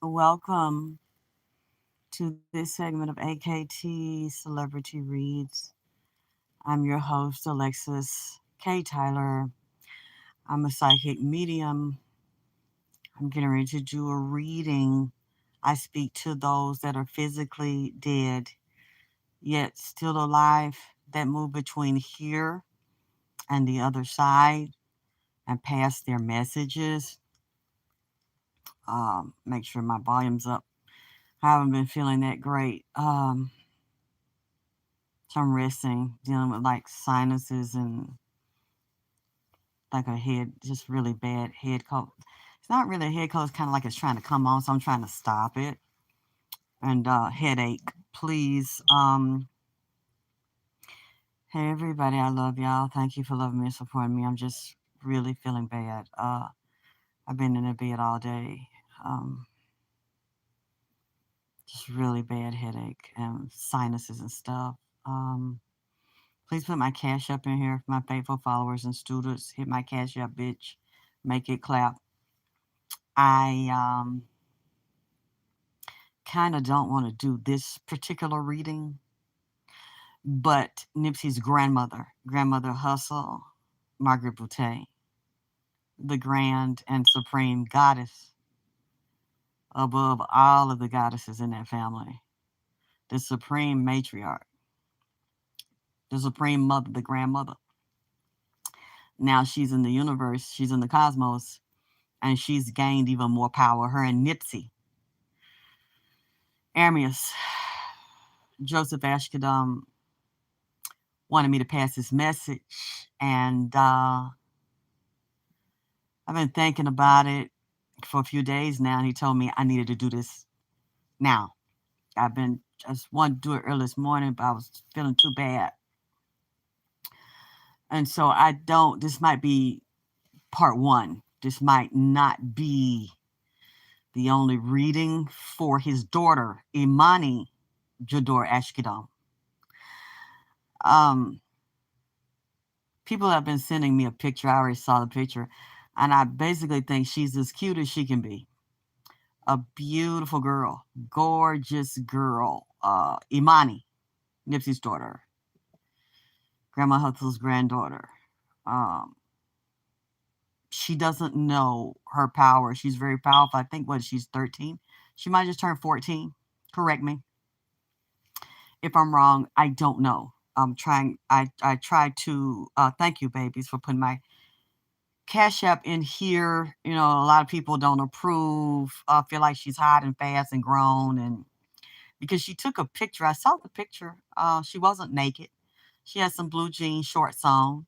Welcome to this segment of AKT Celebrity Reads. I'm your host, Alexis K. Tyler. I'm a psychic medium. I'm getting ready to do a reading. I speak to those that are physically dead, yet still alive, that move between here and the other side and pass their messages. Make sure my volume's up. I haven't been feeling that great. So I'm resting, dealing with like sinuses and like a head, just really bad head cold. It's not really a head cold. It's kind of like it's trying to come on, so I'm trying to stop it. And headache, please. Hey everybody, I love y'all. Thank you for loving me and supporting me. I'm just really feeling bad. I've been in a bed all day. Um, just really bad headache and sinuses and stuff. Please put my cash up in here for my faithful followers and students. Hit my cash up, bitch. Make it clap. I kind of don't want to do this particular reading, but Nipsey's grandmother Hustle, Margaret Butte, the grand and supreme goddess above all of the goddesses in that family, the supreme matriarch, the supreme mother, the grandmother. Now she's in the universe, she's in the cosmos, and she's gained even more power. Her and Nipsey, Armius, Joseph Ashkadam wanted me to pass this message, and I've been thinking about it for a few days now, and he told me I needed to do this now. I've been just wanted to do it early this morning, but I was feeling too bad. And so I don't, this might be part one. This might not be the only reading for his daughter, EMANI Ashkadam. Um, People have been sending me a picture. I already saw the picture. And I basically think she's as cute as she can be. A beautiful girl, gorgeous girl. EMANI, Nipsey's daughter, Grandma Hustle's granddaughter. Um, she doesn't know her power. She's very powerful. I think she's 13. She might just turn 14. Correct me if I'm wrong. I don't know. I'm trying. I try to. Thank you, babies, for putting my Cash App in here. You know, a lot of people don't approve. Feel like she's hot and fast and grown, and because she took a picture. I saw the picture. She wasn't naked. She had some blue jeans, shorts on,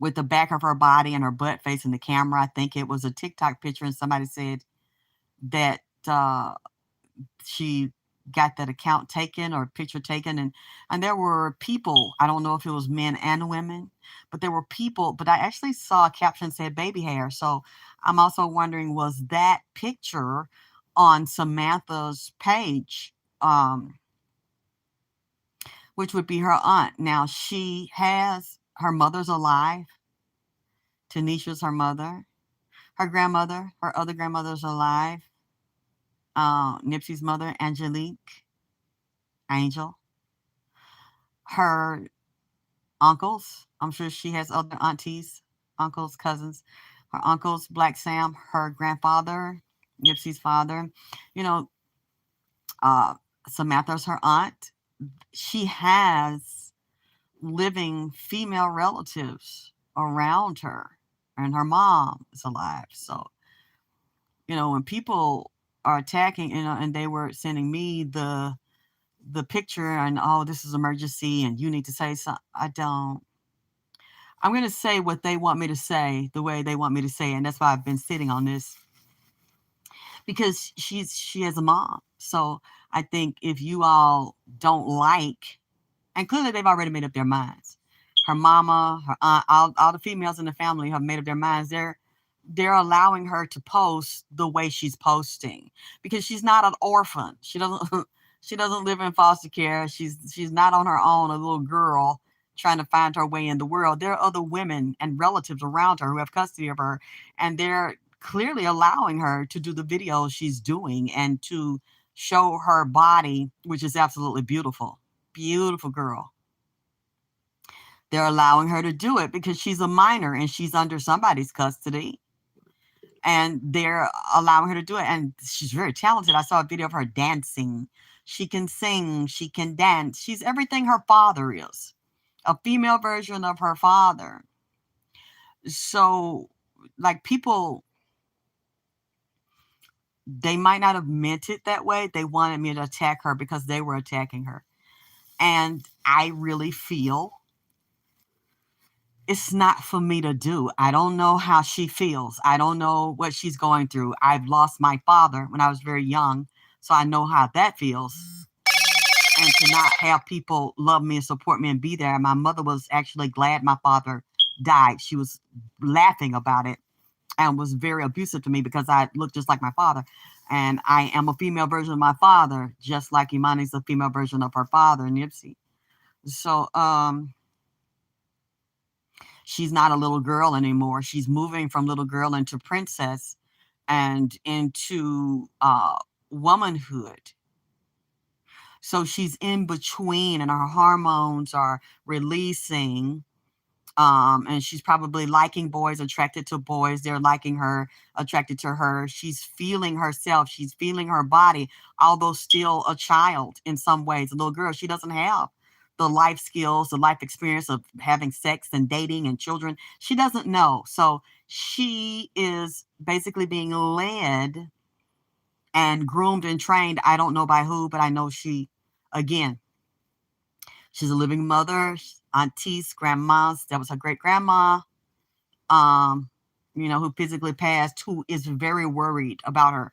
with the back of her body and her butt facing the camera. I think it was a TikTok picture, and somebody said that she got that account taken or picture taken, and there were people. I don't know if it was men and women, but there were people. But I actually saw a caption said baby hair. So I'm also wondering, was that picture on Samantha's page? Which would be her aunt. Now she has her mother's alive. Tanisha's her mother. Her grandmother, her other grandmother's alive. Nipsey's mother, Angelique, Angel. Her uncles. I'm sure she has other aunties, uncles, cousins. Her uncles, Black Sam, her grandfather, Nipsey's father. You know, uh, Samantha's her aunt. She has living female relatives around her, and her mom is alive. So, you know, when people are attacking, you know, and they were sending me the picture and, oh, this is emergency and you need to say something. I don't. I'm going to say what they want me to say the way they want me to say it. And that's why I've been sitting on this, because she has a mom. So I think if you all don't like, and clearly they've already made up their minds. Her mama, her aunt, all the females in the family have made up their minds. They're allowing her to post the way she's posting because she's not an orphan. She doesn't she doesn't live in foster care. She's not on her own, a little girl trying to find her way in the world. There are other women and relatives around her who have custody of her, and they're clearly allowing her to do the videos she's doing and to show her body, which is absolutely beautiful. Beautiful girl. They're allowing her to do it because she's a minor and she's under somebody's custody. And they're allowing her to do it. And she's very talented. I saw a video of her dancing. She can sing. She can dance. She's everything her father is. A female version of her father. So, like, people, they might not have meant it that way. They wanted me to attack her because they were attacking her. And I really feel it's not for me to do. I don't know how she feels. I don't know what she's going through. I've lost my father when I was very young, so I know how that feels. And to not have people love me and support me and be there. My mother was actually glad my father died. She was laughing about it and was very abusive to me because I looked just like my father. And I am a female version of my father, just like Imani's a female version of her father, Nipsey. So, she's not a little girl anymore. She's moving from little girl into princess and into womanhood. So she's in between and her hormones are releasing. And she's probably liking boys, attracted to boys. They're liking her, attracted to her. She's feeling herself. She's feeling her body, although still a child in some ways, a little girl. She doesn't have the life skills, the life experience of having sex and dating and children. She doesn't know. So she is basically being led and groomed and trained. I don't know by who, but I know again, she's a living mother, aunties, grandmas. That was her great grandma, who physically passed, who is very worried about her,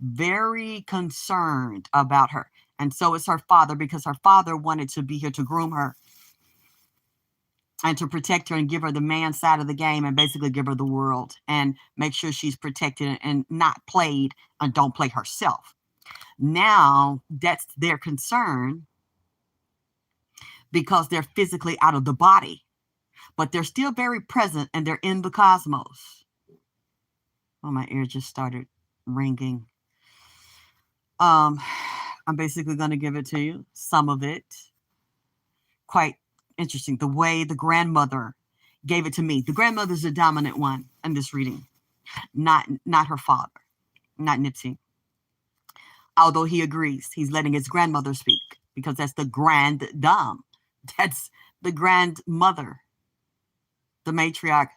very concerned about her. And so is her father, because her father wanted to be here to groom her and to protect her and give her the man side of the game and basically give her the world and make sure she's protected and not played and don't play herself. Now that's their concern because they're physically out of the body, but they're still very present and they're in the cosmos. Oh, my ear just started ringing. I'm basically going to give it to you, some of it. Quite interesting, the way the grandmother gave it to me. The grandmother's the dominant one in this reading, not her father, not Nipsey. Although he agrees, he's letting his grandmother speak because that's the grand dame. That's the grandmother, the matriarch,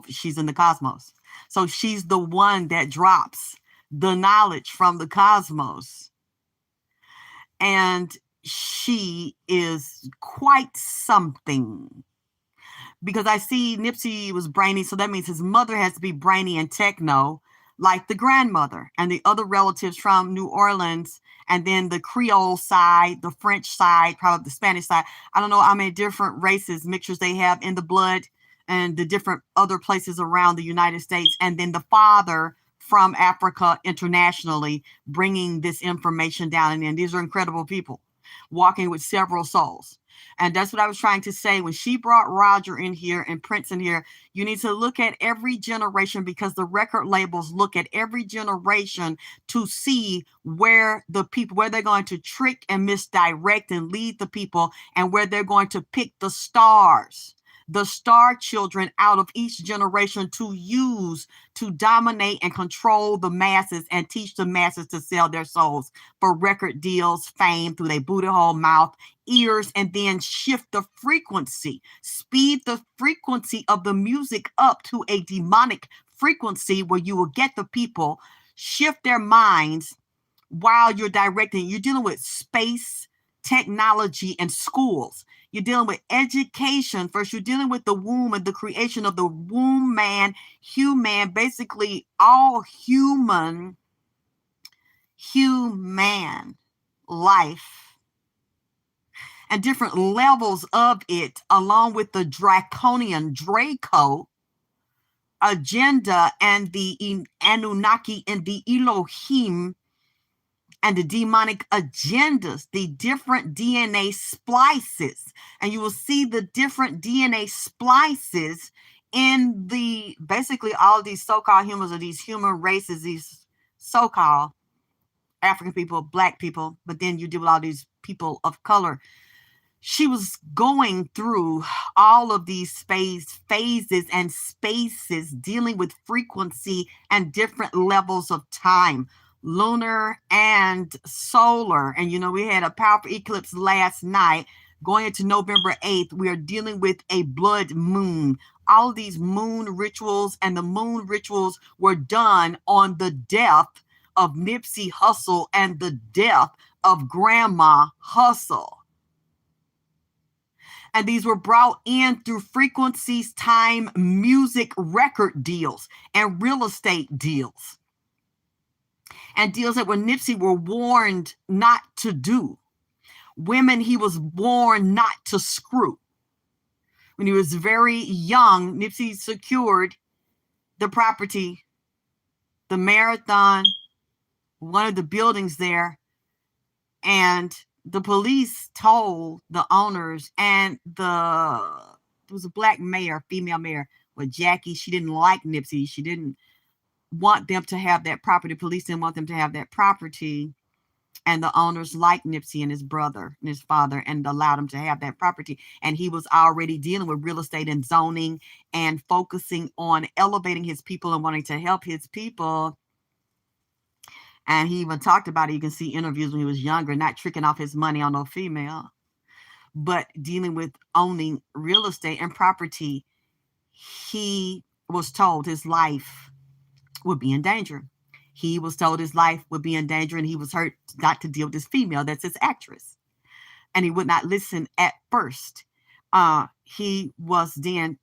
she's in the cosmos. So she's the one that drops the knowledge from the cosmos. And she is quite something. Because I see Nipsey was brainy, so that means his mother has to be brainy and techno, like the grandmother and the other relatives from New Orleans, and then the Creole side, the French side, probably the Spanish side. I don't know how many different races, mixtures they have in the blood and the different other places around the United States. And then the father from Africa internationally bringing this information down. And these are incredible people walking with several souls. And that's what I was trying to say. When she brought Roger in here and Prince in here, you need to look at every generation because the record labels look at every generation to see where they're going to trick and misdirect and lead the people and where they're going to pick the stars, the star children out of each generation to use to dominate and control the masses and teach the masses to sell their souls for record deals, fame through their booty hole, mouth, ears, and then shift the frequency, speed the frequency of the music up to a demonic frequency where you will get the people, shift their minds while you're directing. You're dealing with space, technology, and schools. You're dealing with education. First, you're dealing with the womb and the creation of the womb man, human, basically all human life and different levels of it, along with the draconian Draco agenda and the Anunnaki and the Elohim and the demonic agendas, the different DNA splices. And you will see the different DNA splices in the basically all of these so-called humans or these human races, these so-called African people, black people, but then you deal with all these people of color. She was going through all of these phases and spaces, dealing with frequency and different levels of time, lunar and solar. And, we had a powerful eclipse last night. Going into November 8th, we are dealing with a blood moon. All of these moon rituals, and the moon rituals were done on the death of Nipsey Hussle and the death of Grandma Hussle. And these were brought in through frequencies, time, music, record deals, and real estate deals. And deals that Nipsey were warned not to do. Women he was warned not to screw. When he was very young, Nipsey secured the property, the Marathon, one of the buildings there, and the police told the owners, and there was a black mayor, female mayor, with Jackie. She didn't like Nipsey. She didn't want them to have that property. Police didn't want them to have that property. And the owners liked Nipsey and his brother and his father and allowed him to have that property. And he was already dealing with real estate and zoning and focusing on elevating his people and wanting to help his people. And he even talked about it. You can see interviews when he was younger, not tricking off his money on no female, but dealing with owning real estate and property. He was told his life would be in danger. He was told his life would be in danger, and he was hurt not to deal with this female. That's his actress. And he would not listen at first. He was then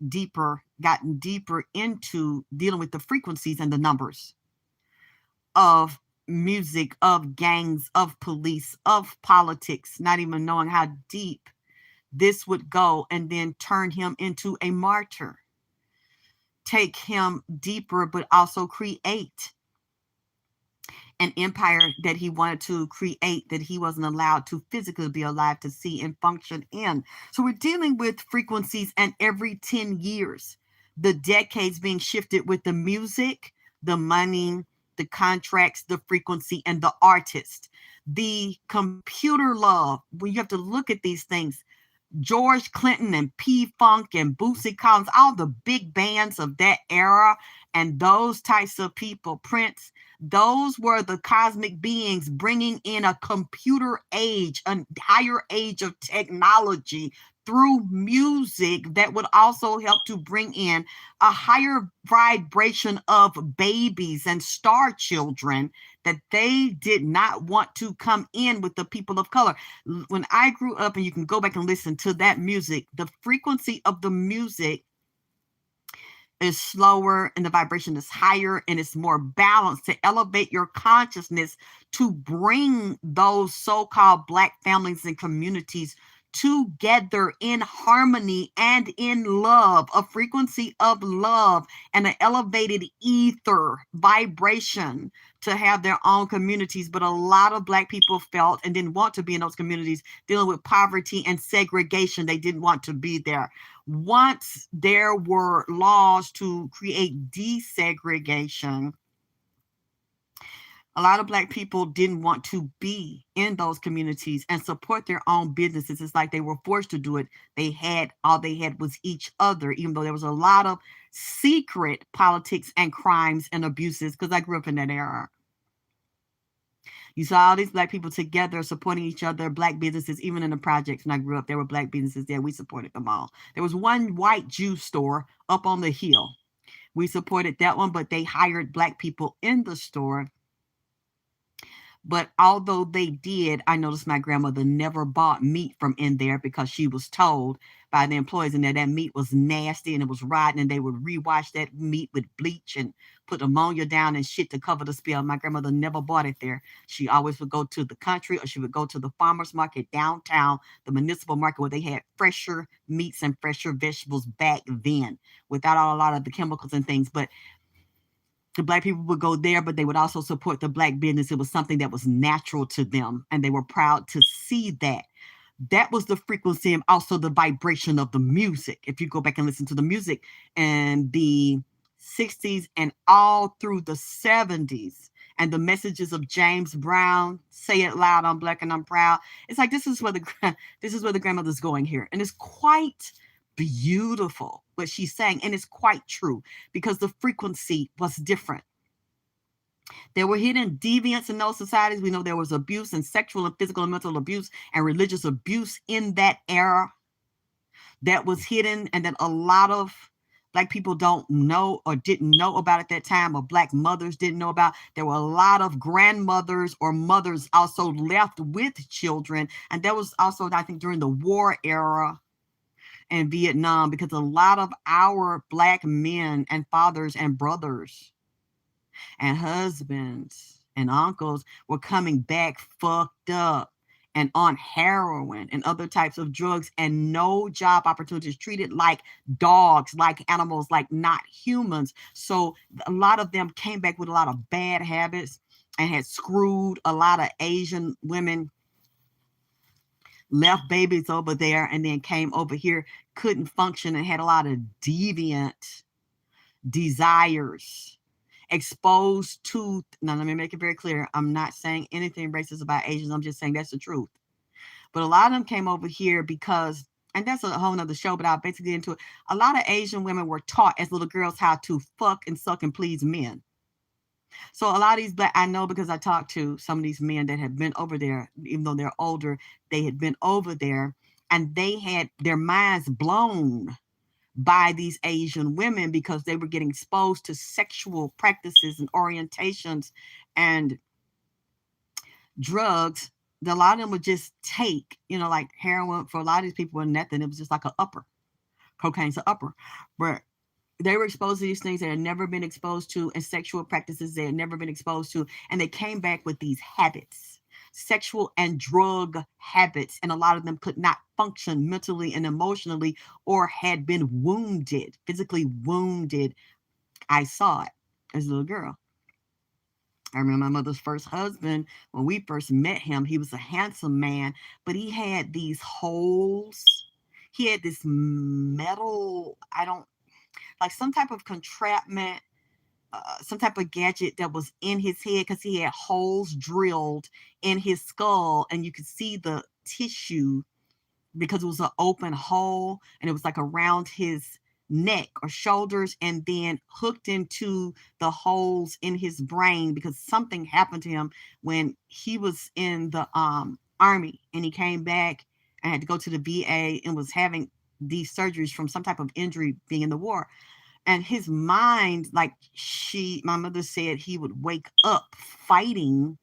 gotten deeper into dealing with the frequencies and the numbers of music, of gangs, of police, of politics, not even knowing how deep this would go, and then turn him into a martyr. Take him deeper, but also create an empire that he wanted to create that he wasn't allowed to physically be alive to see and function in. So we're dealing with frequencies, and every 10 years, the decades being shifted with the music, the money, the contracts, the frequency, and the artist. The computer love, when you have to look at these things, George Clinton and P-Funk and Bootsy Collins, all the big bands of that era, and those types of people, Prince, those were the cosmic beings bringing in a computer age, a higher age of technology through music that would also help to bring in a higher vibration of babies and star children that they did not want to come in with the people of color. When I grew up, and you can go back and listen to that music, the frequency of the music is slower and the vibration is higher and it's more balanced to elevate your consciousness to bring those so-called Black families and communities together in harmony and in love, a frequency of love and an elevated ether vibration to have their own communities. But a lot of Black people felt and didn't want to be in those communities, dealing with poverty and segregation. They didn't want to be there. Once there were laws to create desegregation, a lot of Black people didn't want to be in those communities and support their own businesses. It's like they were forced to do it. All they had was each other, even though there was a lot of secret politics and crimes and abuses, because I grew up in that era. You saw all these Black people together supporting each other, Black businesses, even in the projects. When I grew up, there were Black businesses there. We supported them all. There was one white Jew store up on the hill. We supported that one, but they hired Black people in the store. But although they did, I noticed my grandmother never bought meat from in there because she was told by the employees in there that meat was nasty and it was rotten, and they would rewash that meat with bleach and put ammonia down and shit to cover the spill. My grandmother never bought it there. She always would go to the country, or she would go to the farmer's market downtown, the municipal market, where they had fresher meats and fresher vegetables back then, without a lot of the chemicals and things. But the Black people would go there, but they would also support the Black business. It was something that was natural to them, and they were proud to see that. That was the frequency and also the vibration of the music. If you go back and listen to the music in the 60s and all through the 70s, and the messages of James Brown, "Say It Loud, I'm Black and I'm Proud." It's like this is where the grandmother's going here, and it's quite beautiful what she's saying, and it's quite true because the frequency was different. There were hidden deviants in those societies. We know there was abuse and sexual and physical and mental abuse and religious abuse in that era that was hidden, and that a lot of Black people don't know or didn't know about at that time, or Black mothers didn't know about. There were a lot of grandmothers or mothers also left with children. And that was also, I think, during the war era in Vietnam, because a lot of our Black men and fathers and brothers and husbands and uncles were coming back fucked up and on heroin and other types of drugs, and no job opportunities, treated like dogs, like animals, like not humans. So a lot of them came back with a lot of bad habits and had screwed a lot of Asian women, left babies over there, and then came over here, couldn't function, and had a lot of deviant desires, exposed to. Now let me make it very clear, I'm not saying anything racist about Asians, I'm just saying that's the truth. But a lot of them came over here because, and that's a whole nother show, but I'll basically get into it. A lot of Asian women were taught as little girls how to fuck and suck and please men. So a lot of these Black, I know because I talked to some of these men that had been over there, even though they're older, they had been over there, and they had their minds blown by these Asian women because they were getting exposed to sexual practices and orientations and drugs that a lot of them would just take, like heroin for a lot of these people was nothing. It was just like an upper. Cocaine's an upper. But they were exposed to these things they had never been exposed to, and sexual practices they had never been exposed to. And they came back with these habits, sexual and drug habits. And a lot of them could not function mentally and emotionally, or had been wounded, physically wounded. I saw it as a little girl. I remember my mother's first husband, when we first met him, he was a handsome man, but he had these holes. He had this metal, I don't, like some type of contraption, some type of gadget that was in his head, because he had holes drilled in his skull, and you could see the tissue because it was an open hole, and it was like around his neck or shoulders, and then hooked into the holes in his brain, because something happened to him when he was in the army, and he came back and had to go to the VA and was having these surgeries from some type of injury being in the war. And his mind, like my mother said, he would wake up fighting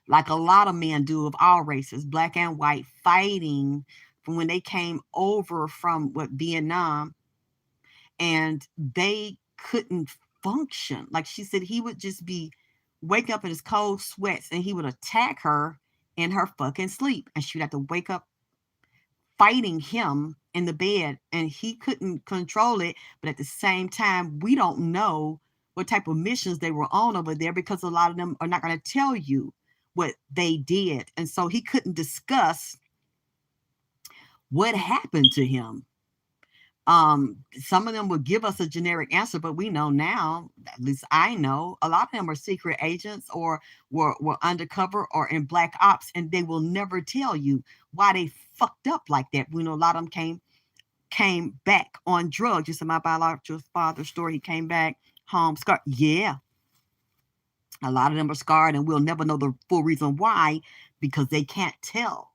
like a lot of men do of all races, Black and white, fighting from when they came over from Vietnam, and they couldn't function. Like she said, he would just be wake up in his cold sweats, and he would attack her in her fucking sleep, and she would have to wake up fighting him in the bed, and he couldn't control it. But at the same time, we don't know what type of missions they were on over there, because a lot of them are not going to tell you what they did. And so he couldn't discuss what happened to him. Some of them would give us a generic answer, but we know now, at least I know, a lot of them are secret agents, or were undercover or in Black Ops, and they will never tell you why they fucked up like that. We know a lot of them came back on drugs. Just in my biological father's story, he came back home scarred. Yeah, a lot of them are scarred, and we'll never know the full reason why, because they can't tell.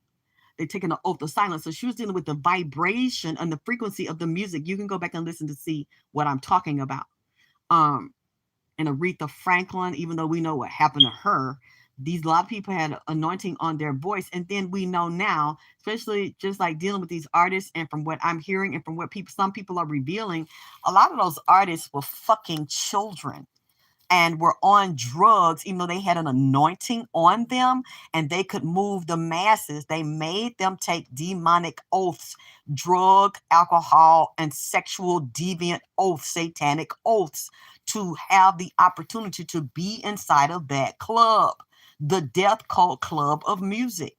They're taking an oath of silence. So she was dealing with the vibration and the frequency of the music. You can go back and listen to see what I'm talking about. And Aretha Franklin, even though we know what happened to her, a lot of people had anointing on their voice. And then we know now, especially just like dealing with these artists, and from what I'm hearing and from what some people are revealing, a lot of those artists were fucking children and were on drugs, even though they had an anointing on them and they could move the masses. They made them take demonic oaths, drug, alcohol, and sexual deviant oaths, satanic oaths, to have the opportunity to be inside of that club, the Death Cult Club of Music.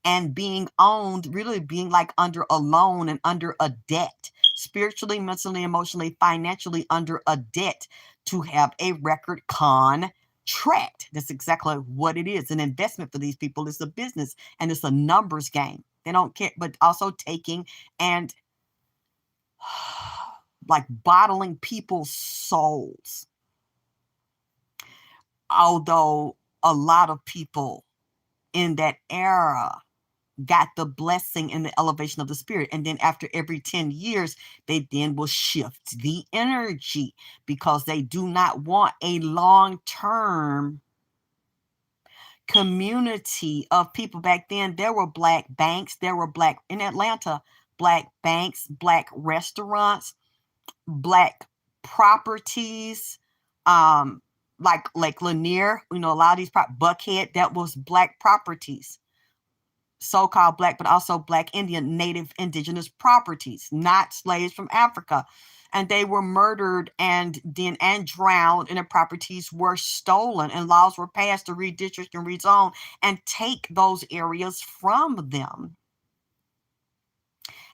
and being owned, really being like under a loan and under a debt, spiritually, mentally, emotionally, financially under a debt to have a record contract. That's exactly what it is. An investment for these people is a business, and it's a numbers game. They don't care, but also taking and like bottling people's souls. Although a lot of people in that era got the blessing and the elevation of the spirit. And then after every 10 years, they then will shift the energy because they do not want a long-term community of people. Back then, there were black banks, there were black, in Atlanta, black banks, black restaurants, black properties, like Lanier, a lot of these, Buckhead, that was black properties. So-called black, but also black Indian, native indigenous properties, not slaves from Africa. And they were murdered and drowned, and the properties were stolen, and laws were passed to redistrict and rezone and take those areas from them.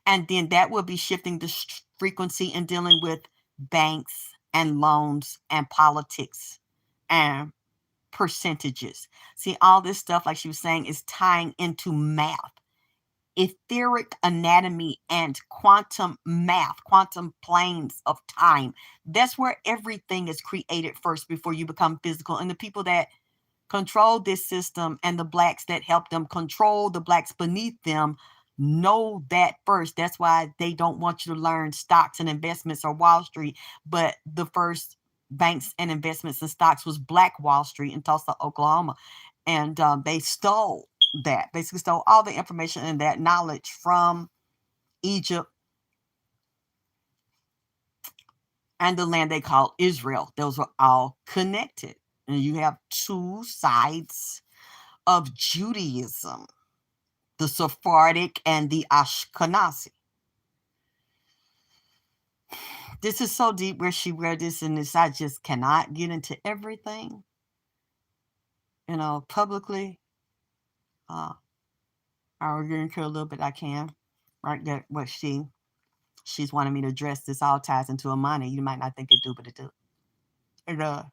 And then that will be shifting the frequency and dealing with banks and loans and politics and percentages. See, all this stuff, like she was saying, is tying into math, etheric anatomy, and quantum math, quantum planes of time. That's where everything is created first before you become physical. And the people that control this system and the blacks that help them control the blacks beneath them know that first. That's why they don't want you to learn stocks and investments or Wall Street. But the first banks and investments and stocks was Black Wall Street in Tulsa, Oklahoma. And they stole that, basically stole all the information and that knowledge from Egypt and the land they call Israel. Those were all connected. And you have two sides of Judaism, the Sephardic and the Ashkenazi. This is so deep where she read this, and this, I just cannot get into everything, publicly. I'll get into a little bit I can. Right there, what she's wanting me to address. This all ties into EMANI. You might not think it do, but it do. It does.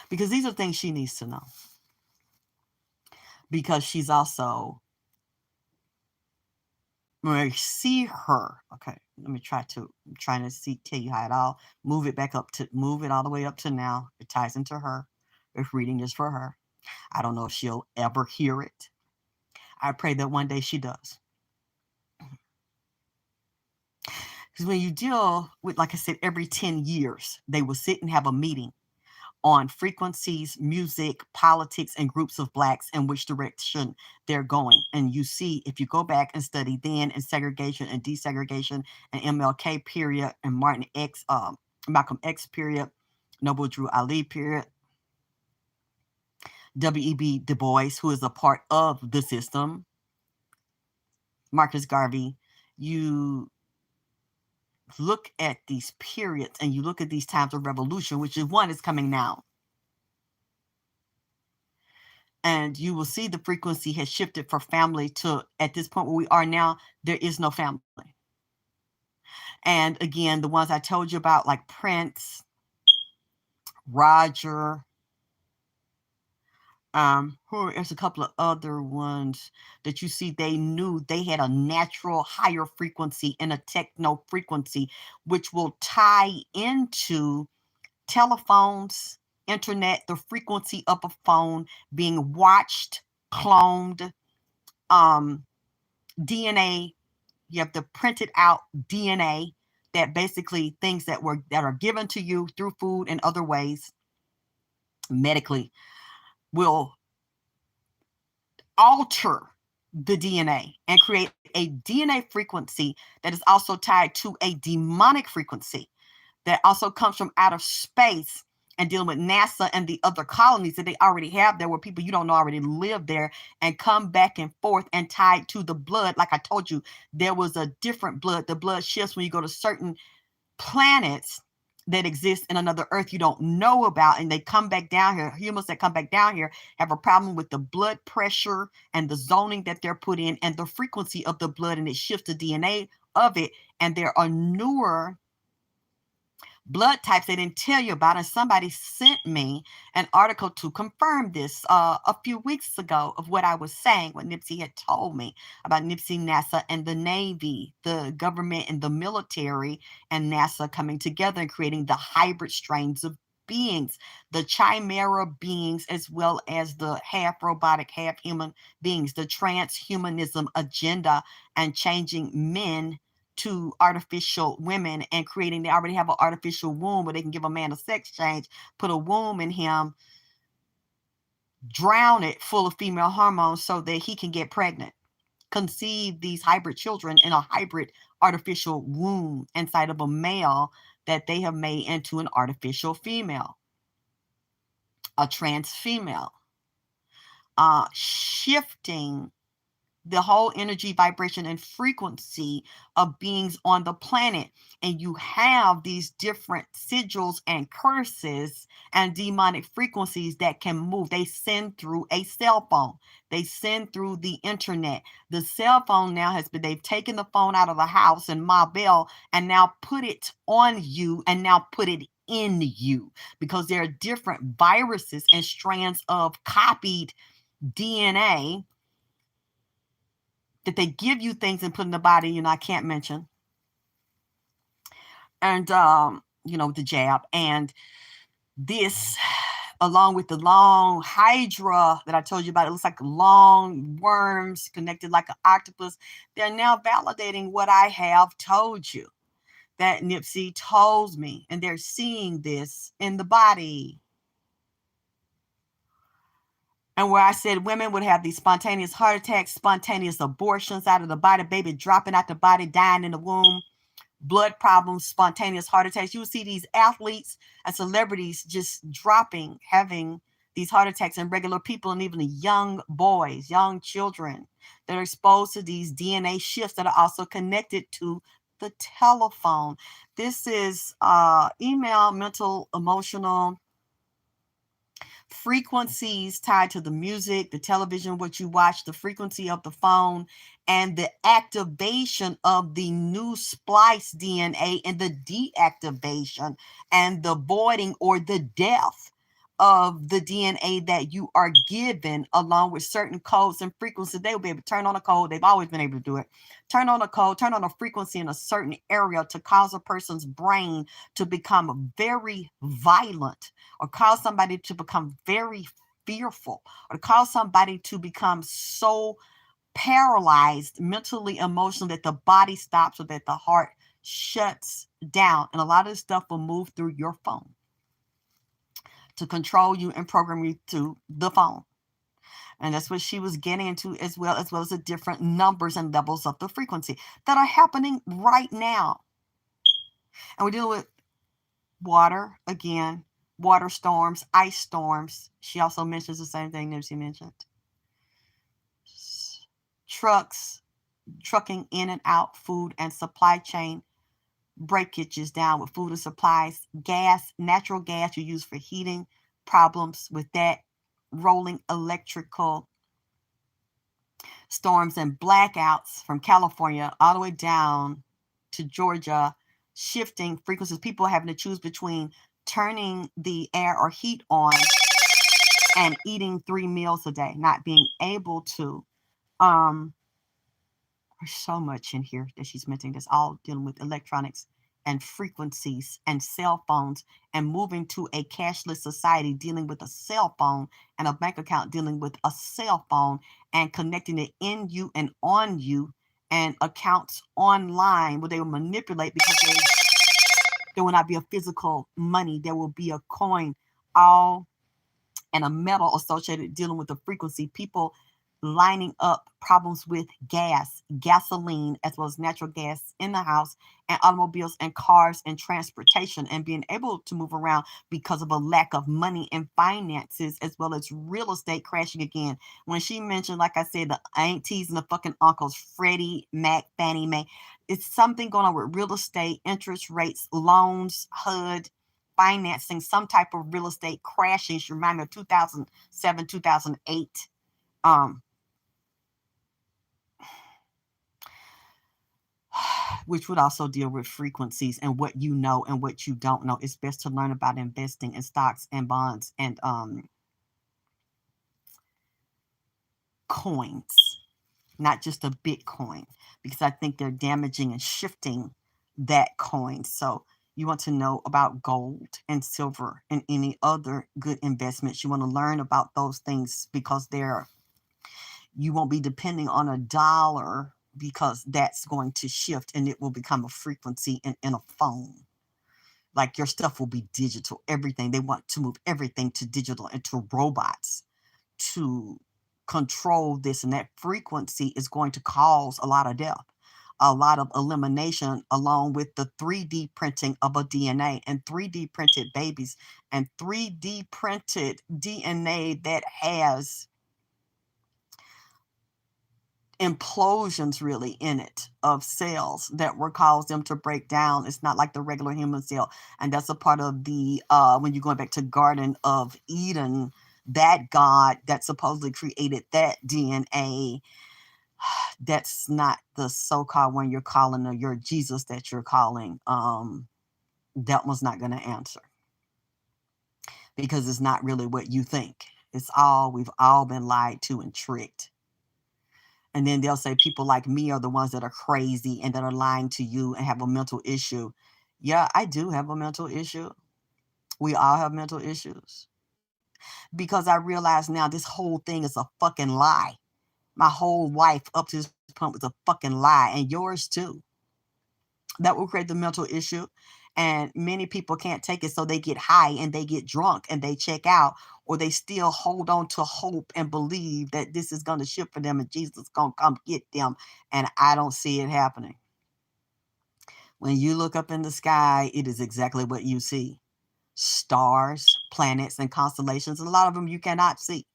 Because these are things she needs to know. Because she's also, when I see her, okay, let me tell you how it all, move it all the way up to now. It ties into her. If reading is for her. I don't know if she'll ever hear it. I pray that one day she does. Because when you deal with, like I said, every 10 years, they will sit and have a meeting on frequencies, music, politics, and groups of blacks and which direction they're going. And you see, if you go back and study then and segregation and desegregation and MLK period and Malcolm X period, Noble Drew Ali period, W.E.B. Du Bois, who is a part of the system, Marcus Garvey, you look at these periods and you look at these times of revolution, which is one is coming now. And you will see the frequency has shifted for family to, at this point where we are now, there is no family. And again, the ones I told you about, like Prince, Roger, there's a couple of other ones that you see, they knew they had a natural higher frequency and a techno frequency, which will tie into telephones, internet, the frequency of a phone being watched, cloned, DNA. You have the printed out DNA that basically things that are given to you through food and other ways medically will alter the DNA and create a DNA frequency that is also tied to a demonic frequency that also comes from outer space and dealing with NASA and the other colonies that they already have there, where people you don't know already live there and come back and forth and tied to the blood. Like I told you, there was a different blood. The blood shifts when you go to certain planets. that exist in another earth you don't know about, and they come back down here. Humans that come back down here have a problem with the blood pressure and the zoning that they're put in and the frequency of the blood, and it shifts the DNA of it. And there are newer blood types they didn't tell you about. And somebody sent me an article to confirm this a few weeks ago of what I was saying, what Nipsey had told me about Nipsey, NASA, and the Navy, the government and the military and NASA coming together and creating the hybrid strains of beings, the chimera beings, as well as the half robotic, half human beings, the transhumanism agenda, and changing men to artificial women and creating, they already have an artificial womb where they can give a man a sex change, put a womb in him, drown it full of female hormones so that he can get pregnant, conceive these hybrid children in a hybrid artificial womb inside of a male that they have made into an artificial female, a trans female, shifting the whole energy, vibration, and frequency of beings on the planet. And you have these different sigils and curses and demonic frequencies that can move. They send through a cell phone. They send through the internet. The cell phone now has been, they've taken the phone out of the house and Ma Bell and now put it on you and now put it in you, because there are different viruses and strands of copied DNA that they give you things and put in the body, I can't mention. And, the jab. And this, along with the long hydra that I told you about, it looks like long worms connected like an octopus. They're now validating what I have told you, that Nipsey told me, and they're seeing this in the body. And where I said women would have these spontaneous heart attacks, spontaneous abortions out of the body, baby dropping out the body, dying in the womb, blood problems, spontaneous heart attacks. You will see these athletes and celebrities just dropping, having these heart attacks, and regular people, and even young boys, young children that are exposed to these DNA shifts that are also connected to the telephone. This is email, mental, emotional frequencies tied to the music, the television, what you watch, the frequency of the phone, and the activation of the new splice DNA, and the deactivation and the voiding or the death of the DNA that you are given, along with certain codes and frequencies. They will be able to turn on a code. They've always been able to do it. Turn on a code, turn on a frequency in a certain area to cause a person's brain to become very violent, or cause somebody to become very fearful, or cause somebody to become so paralyzed mentally, emotionally, that the body stops or that the heart shuts down. And a lot of this stuff will move through your phone to control you and program you to the phone. And that's what she was getting into, as well as the different numbers and levels of the frequency that are happening right now. And we're dealing with water again, water storms, ice storms. She also mentions the same thing Nipsey mentioned. Trucking in and out, food and supply chain breakages down with food and supplies, gas, natural gas you use for heating, problems with that, rolling electrical storms and blackouts from California all the way down to Georgia, shifting frequencies, people having to choose between turning the air or heat on and eating 3 meals a day, not being able to. There's so much in here that she's mentioning that's all dealing with electronics and frequencies and cell phones, and moving to a cashless society, dealing with a cell phone and a bank account dealing with a cell phone, and connecting it in you and on you, and accounts online where they will manipulate, because there will not be a physical money. There will be a coin, all, and a metal associated, dealing with the frequency. People lining up problems with gas, gasoline, as well as natural gas in the house, and automobiles and cars and transportation, and being able to move around because of a lack of money and finances, as well as real estate crashing again. When she mentioned, like I said, the aunties and the fucking uncles, Freddie Mac, Fannie Mae, it's something going on with real estate, interest rates, loans, HUD, financing some type of real estate crashing. She reminded me of 2007, 2008. Which would also deal with frequencies and what you know and what you don't know. It's best to learn about investing in stocks and bonds and coins, not just a Bitcoin, because I think they're damaging and shifting that coin. So you want to know about gold and silver and any other good investments. You want to learn about those things because you won't be depending on a dollar, because that's going to shift and it will become a frequency in a phone. Like your stuff will be digital, everything. They want to move everything to digital and to robots to control this. And that frequency is going to cause a lot of death, a lot of elimination, along with the 3D printing of a DNA and 3D printed babies and 3D printed DNA that has implosions really in it of cells that will cause them to break down. It's not like the regular human cell. And that's a part of the, when you're going back to Garden of Eden, that God that supposedly created that DNA, that's not the so-called one you're calling, or your Jesus that you're calling. That one's not going to answer, because it's not really what you think. We've all been lied to and tricked. And then they'll say people like me are the ones that are crazy and that are lying to you and have a mental issue. Yeah, I do have a mental issue. We all have mental issues. Because I realize now this whole thing is a fucking lie. My whole life up to this point was a fucking lie, and yours too. That will create the mental issue. And many people can't take it, so they get high and they get drunk and they check out, or they still hold on to hope and believe that this is going to shift for them and Jesus is going to come get them. And I don't see it happening. When you look up in the sky, it is exactly what you see. Stars, planets, and constellations. And a lot of them you cannot see.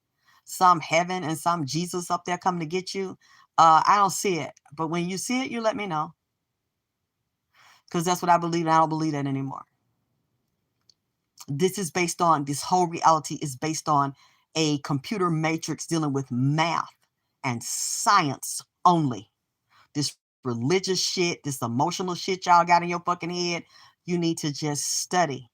Some heaven and some Jesus up there coming to get you. I don't see it. But when you see it, you let me know. Because that's what I believe, and I don't believe that anymore. This whole reality is based on a computer matrix dealing with math and science only. This religious shit, this emotional shit y'all got in your fucking head, you need to just study.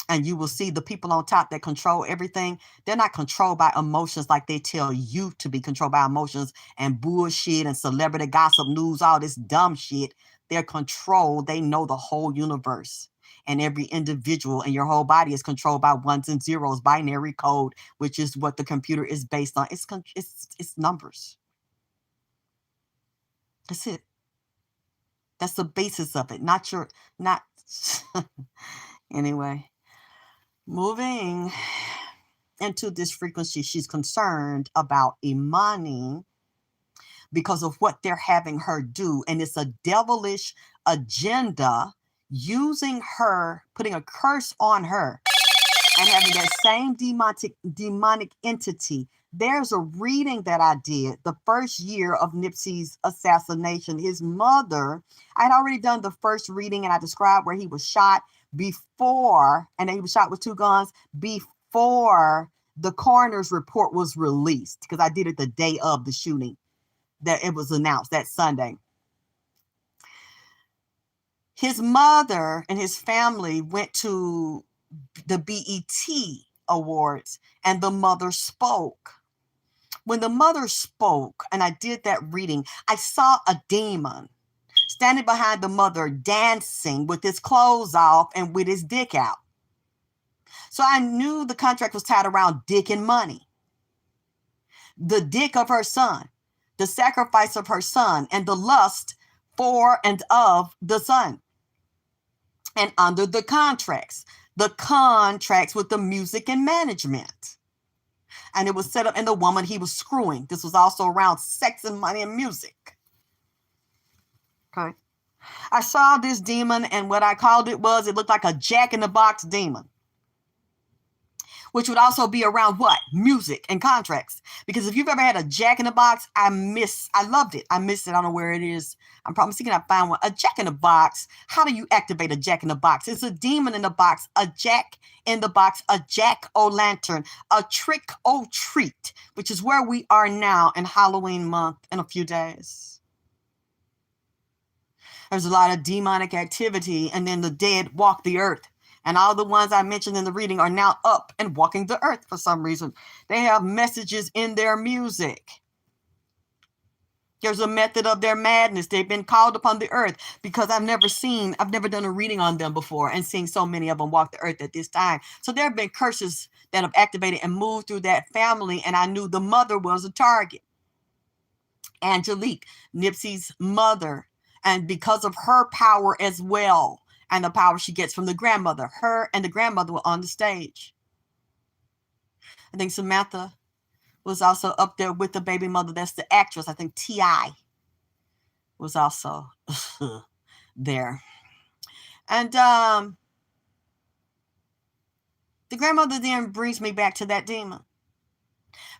And you will see the people on top that control everything. They're not controlled by emotions like they tell you to be controlled by emotions and bullshit and celebrity gossip news, all this dumb shit. They're controlled. They know the whole universe. And every individual in your whole body is controlled by ones and zeros, binary code, which is what the computer is based on. It's numbers. That's it. That's the basis of it. Anyway. Moving into this frequency, she's concerned about EMANI because of what they're having her do. And it's a devilish agenda using her, putting a curse on her and having that same demonic entity. There's a reading that I did the first year of Nipsey's assassination. His mother, I had already done the first reading and I described where he was shot before, and he was shot with 2 guns before the coroner's report was released, because I did it the day of the shooting that it was announced that Sunday. His mother and his family went to the BET Awards and the mother spoke. When the mother spoke and I did that reading, I saw a demon standing behind the mother dancing with his clothes off and with his dick out. So I knew the contract was tied around dick and money. The dick of her son, the sacrifice of her son, and the lust for and of the son. And under the contracts with the music and management. And it was set up, and the woman he was screwing. This was also around sex and money and music. Okay. I saw this demon, and what I called it looked like a Jack-in-the-Box demon which would also be around what? Music and contracts. Because if you've ever had a Jack in the Box, I loved it. I missed it. I don't know where it is. I'm probably thinking I find one. A Jack in the Box. How do you activate a Jack in the Box? It's a demon in the box, a Jack in the Box, a Jack-o'-lantern, a trick-or-treat, which is where we are now in Halloween month in a few days. There's a lot of demonic activity, and then the dead walk the earth. And all the ones I mentioned in the reading are now up and walking the earth for some reason. They have messages in their music. There's a method of their madness. They've been called upon the earth because I've never done a reading on them before and seen so many of them walk the earth at this time. So there have been curses that have activated and moved through that family. And I knew the mother was a target. Angelique, Nipsey's mother. And because of her power as well, and the power she gets from the grandmother, her and the grandmother were on the stage. I think Samantha was also up there with the baby mother. That's the actress. I think T.I. was also there. And the grandmother then brings me back to that demon.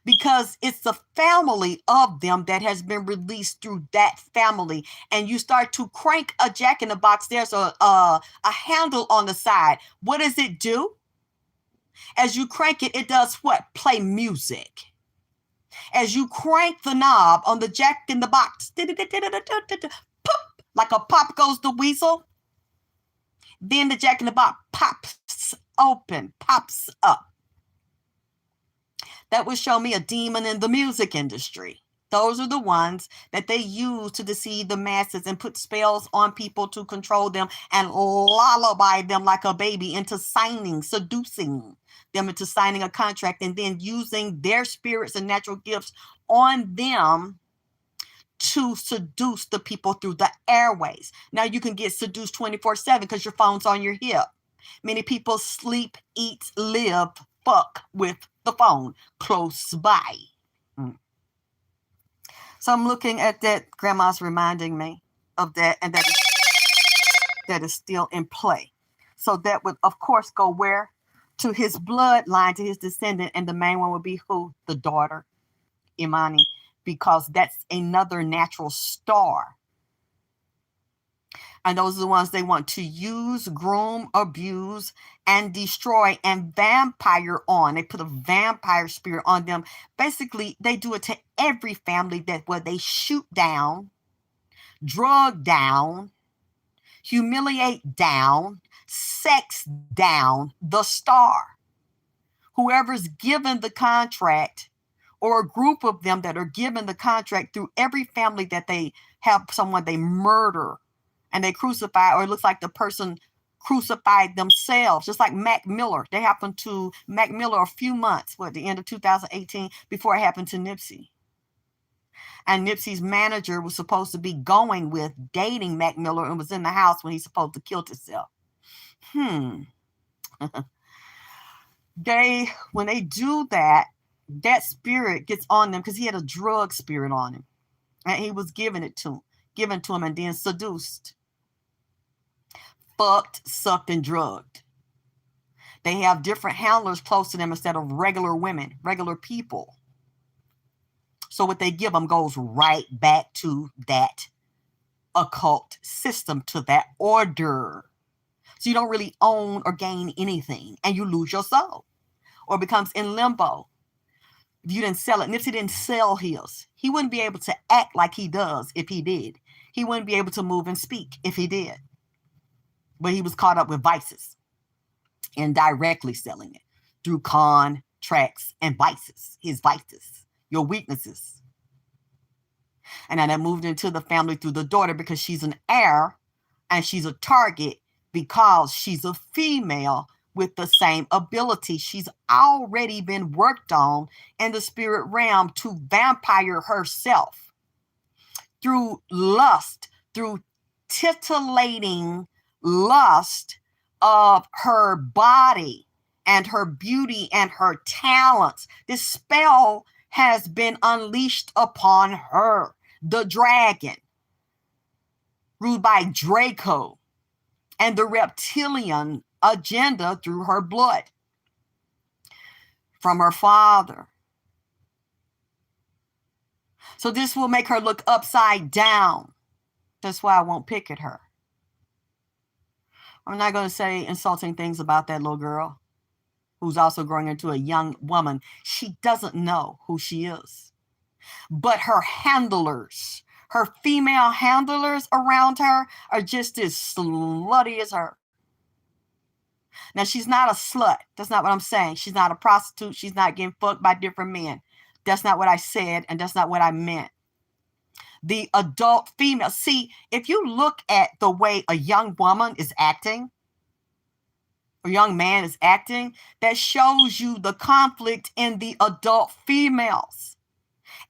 Because it's the family of them that has been released through that family. And you start to crank a Jack in the Box. There's a handle on the side. What does it do? As you crank it, it does what? Play music. As you crank the knob on the Jack in the Box, pop, like a pop goes the weasel, then the Jack in the Box pops open, pops up. That would show me a demon in the music industry. Those are the ones that they use to deceive the masses and put spells on people to control them and lullaby them like a baby into seducing them into signing a contract, and then using their spirits and natural gifts on them to seduce the people through the airways. Now you can get seduced 24/7 because your phone's on your hip. Many people sleep, eat, live, fuck with the phone close by. So I'm looking at that. Grandma's reminding me of that, and that is still in play. So that would, of course, go where? To his bloodline, to his descendant, and the main one would be who? The daughter, EMANI, because that's another natural star. And those are the ones they want to use, groom, abuse, and destroy and vampire on. They put a vampire spirit on them. Basically, they do it to every family where they shoot down, drug down, humiliate down, sex down the star. Whoever's given the contract, or a group of them that are given the contract, through every family that they have someone they murder and they crucify, or it looks like the person crucified themselves, just like Mac Miller. They happened to Mac Miller a few months, at the end of 2018, before it happened to Nipsey. And Nipsey's manager was supposed to be dating Mac Miller, and was in the house when he's supposed to kill himself. When they do that, that spirit gets on them because he had a drug spirit on him. And he was given to him and then seduced. Fucked, sucked, and drugged. They have different handlers close to them instead of regular women, regular people. So what they give them goes right back to that occult system, to that order. So you don't really own or gain anything, and you lose your soul, or becomes in limbo. If you didn't sell it, Nipsey didn't sell his. He wouldn't be able to act like he does if he did. He wouldn't be able to move and speak if he did. But he was caught up with vices, indirectly selling it through contracts and vices, his vices, your weaknesses. And then that moved into the family through the daughter, because she's an heir and she's a target because she's a female with the same ability. She's already been worked on in the spirit realm to vampire herself through lust, through titillating lust of her body and her beauty and her talents. This spell has been unleashed upon her, the dragon, ruled by Draco, and the reptilian agenda through her blood. from her father. So this will make her look upside down. That's why I won't pick at her. I'm not going to say insulting things about that little girl who's also growing into a young woman. She doesn't know who she is. But her handlers, her female handlers around her are just as slutty as her. Now, she's not a slut. That's not what I'm saying. She's not a prostitute. She's not getting fucked by different men. That's not what I said, and that's not what I meant. The adult female. See, if you look at the way a young woman is acting, a young man is acting, that shows you the conflict in the adult females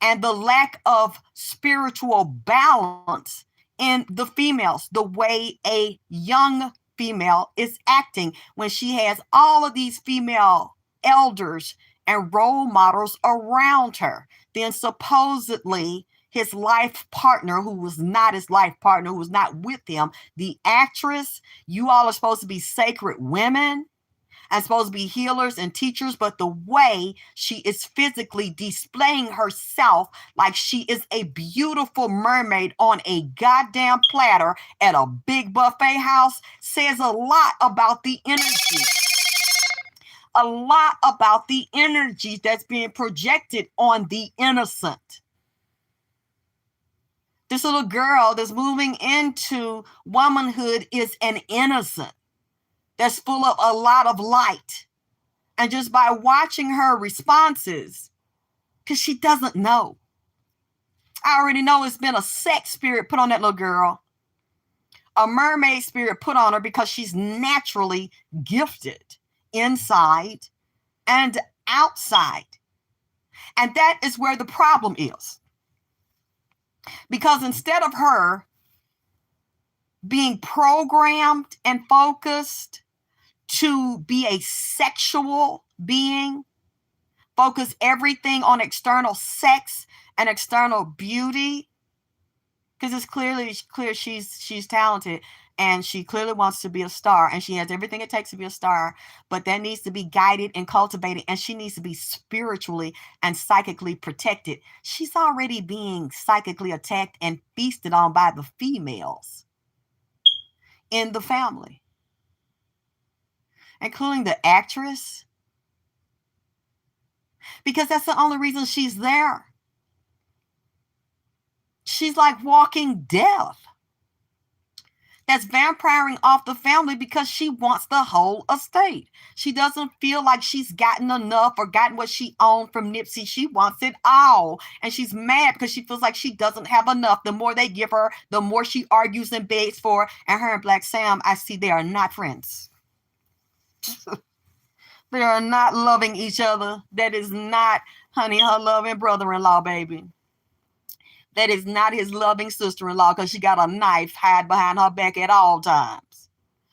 and the lack of spiritual balance in the females, the way a young female is acting when she has all of these female elders and role models around her. Then supposedly his life partner, who was not his life partner, who was not with him, the actress, you all are supposed to be sacred women and supposed to be healers and teachers, but the way she is physically displaying herself like she is a beautiful mermaid on a goddamn platter at a big buffet house says a lot about the energy. A lot about the energy that's being projected on the innocent. This little girl that's moving into womanhood is an innocent that's full of a lot of light. And just by watching her responses, because she doesn't know. I already know it's been a sex spirit put on that little girl. A mermaid spirit put on her because she's naturally gifted inside and outside. And that is where the problem is. Because instead of her being programmed and focused to be a sexual being, focus everything on external sex and external beauty, because it's clear she's talented and she clearly wants to be a star and she has everything it takes to be a star, but that needs to be guided and cultivated, and she needs to be spiritually and psychically protected. She's already being psychically attacked and feasted on by the females in the family, including the actress, because that's the only reason she's there. She's like walking death. That's vampiring off the family because she wants the whole estate. She doesn't feel like she's gotten enough or gotten what she owned from Nipsey. She wants it all. And she's mad because she feels like she doesn't have enough. The more they give her, the more she argues and begs for. And her and Black Sam, I see they are not friends. They are not loving each other. That is not, honey, her loving brother-in-law, baby. That is not his loving sister-in-law, because she got a knife hide behind her back at all times.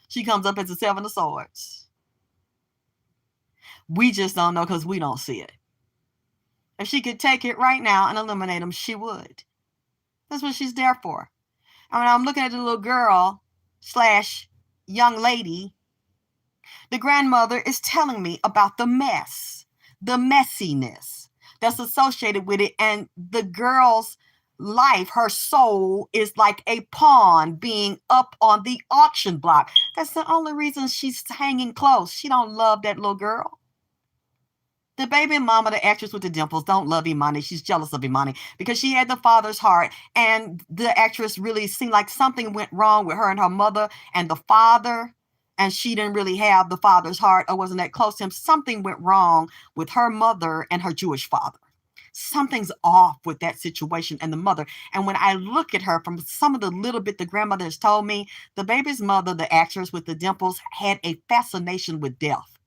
She comes up as a seven of swords. We just don't know because we don't see it. If she could take it right now and eliminate him, she would. That's what she's there for. And when I'm looking at the little girl / young lady, the grandmother is telling me about the mess, the messiness that's associated with it. And the girl's life, her soul, is like a pawn being up on the auction block. That's the only reason she's hanging close. She don't love that little girl. The baby mama, the actress with the dimples, don't love Imani. She's jealous of Imani because she had the father's heart, and the actress really seemed like something went wrong with her and her mother and the father, and she didn't really have the father's heart or wasn't that close to him. Something went wrong with her mother and her Jewish father. Something's off with that situation and the mother. And when I look at her, from some of the little bit the grandmother has told me, the baby's mother, the actress with the dimples, had a fascination with death.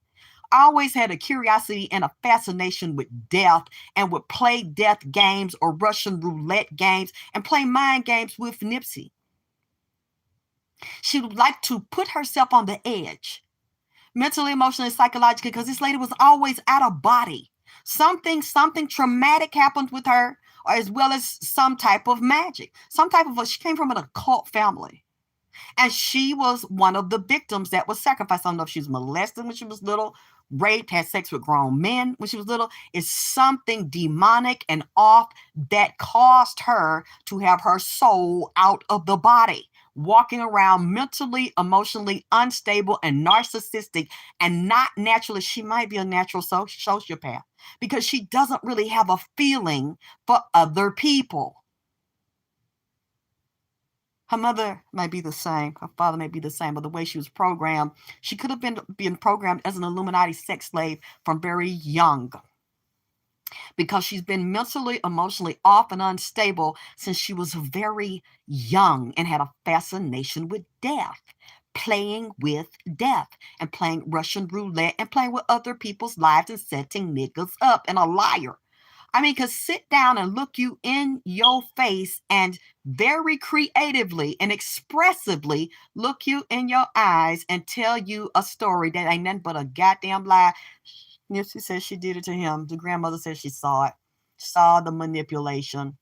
I always had a curiosity and a fascination with death, and would play death games or Russian roulette games and play mind games with Nipsey. She would like to put herself on the edge, mentally, emotionally, psychologically, because this lady was always out of body. Something traumatic happened with her, or as well as some type of magic. She came from an occult family. And she was one of the victims that was sacrificed. I don't know if she was molested when she was little, raped, had sex with grown men when she was little. It's something demonic and off that caused her to have her soul out of the body, walking around mentally, emotionally unstable and narcissistic and not naturally. She might be a natural sociopath because she doesn't really have a feeling for other people. Her mother might be the same. Her father may be the same, but the way she was programmed, she could have been programmed as an Illuminati sex slave from very young, because she's been mentally, emotionally off and unstable since she was very young and had a fascination with death, playing with death and playing Russian roulette and playing with other people's lives and setting niggas up, and a liar. I mean, because sit down and look you in your face and very creatively and expressively look you in your eyes and tell you a story that ain't nothing but a goddamn lie. Nipsey says she did it to him. The grandmother says she saw it, saw the manipulation,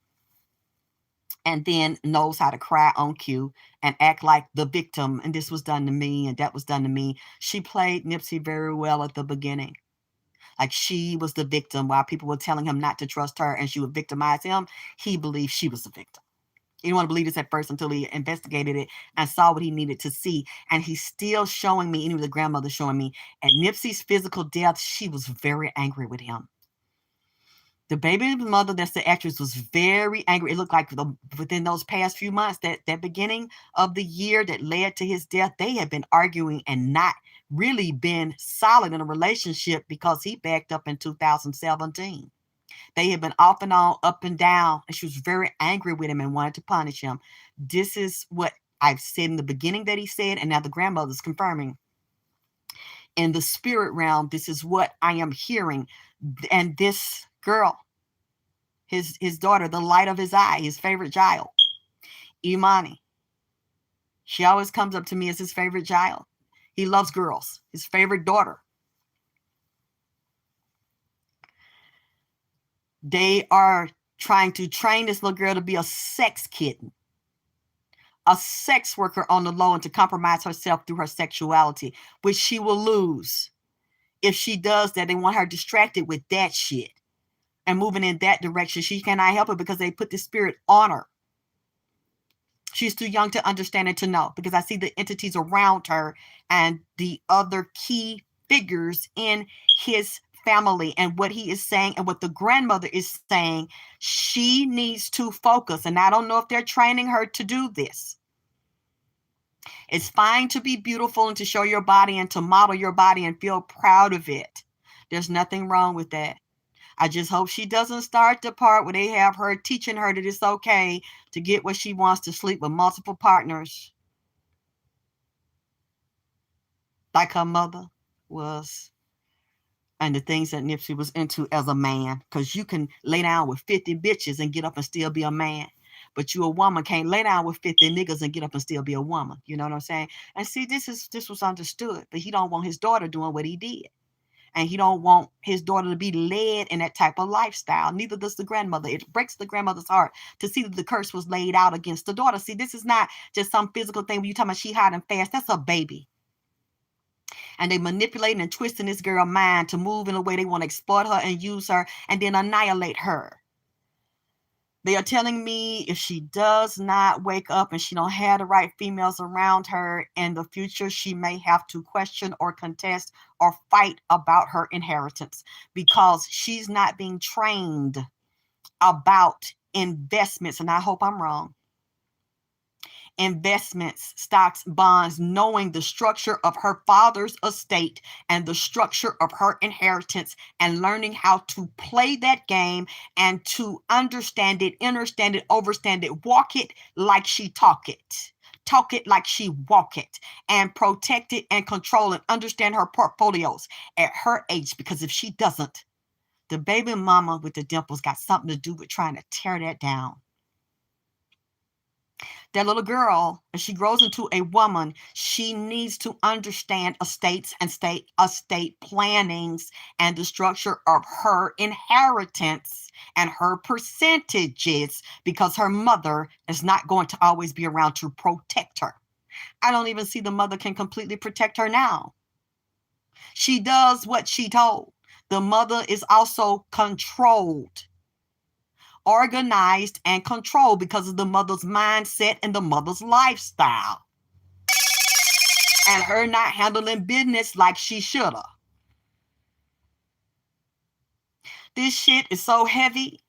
and then knows how to cry on cue and act like the victim. And this was done to me and that was done to me. She played Nipsey very well at the beginning. Like she was the victim while people were telling him not to trust her and she would victimize him. He believed she was the victim. He didn't want to believe this at first until he investigated it and saw what he needed to see. And he's still showing me, and even the grandmother showing me, at Nipsey's physical death, she was very angry with him. The baby mother, that's the actress, was very angry. It looked like within those past few months, that beginning of the year that led to his death, they had been arguing and not really been solid in a relationship because he backed up in 2017. They had been off and on, up and down, and she was very angry with him and wanted to punish him. This is what I've said in the beginning that he said, and now the grandmother's confirming. In the spirit realm, this is what I am hearing. And this girl, his daughter, the light of his eye, his favorite child, EMANI, she always comes up to me as his favorite child. He loves girls, his favorite daughter. They are trying to train this little girl to be a sex kitten, a sex worker on the low, and to compromise herself through her sexuality, which she will lose. If she does that, they want her distracted with that shit and moving in that direction. She cannot help it because they put the spirit on her. She's too young to understand and to know, because I see the entities around her and the other key figures in his family and what he is saying and what the grandmother is saying. She needs to focus, and I don't know if they're training her to do this. It's fine to be beautiful and to show your body and to model your body and feel proud of it. There's nothing wrong with that. I just hope she doesn't start the part where they have her teaching her that it's okay to get what she wants, to sleep with multiple partners, like her mother was, and the things that Nipsey was into as a man. Because you can lay down with 50 bitches and get up and still be a man. But you, a woman, can't lay down with 50 niggas and get up and still be a woman. You know what I'm saying? And see, this was understood. But he don't want his daughter doing what he did. And he don't want his daughter to be led in that type of lifestyle. Neither does the grandmother. It breaks the grandmother's heart to see that the curse was laid out against the daughter. See, this is not just some physical thing where you talking about she hot and fast. That's a baby. And they manipulating and twisting this girl's mind to move in a way they want to exploit her and use her and then annihilate her. They are telling me if she does not wake up and she don't have the right females around her in the future, she may have to question or contest or fight about her inheritance, because she's not being trained about investments. And I hope I'm wrong. Investments, stocks, bonds, knowing the structure of her father's estate and the structure of her inheritance, and learning how to play that game and to understand it, understand it, overstand it, walk it like she talk it like she walk it, and protect it and control and understand her portfolios at her age. Because if she doesn't, the baby mama with the dimples got something to do with trying to tear that down. That little girl, as she grows into a woman, she needs to understand estates and estate plannings and the structure of her inheritance and her percentages, because her mother is not going to always be around to protect her. I don't even see the mother can completely protect her now. She does what she told. The mother is also controlled, organized, and controlled because of the mother's mindset and the mother's lifestyle. And her not handling business like she should have. This shit is so heavy.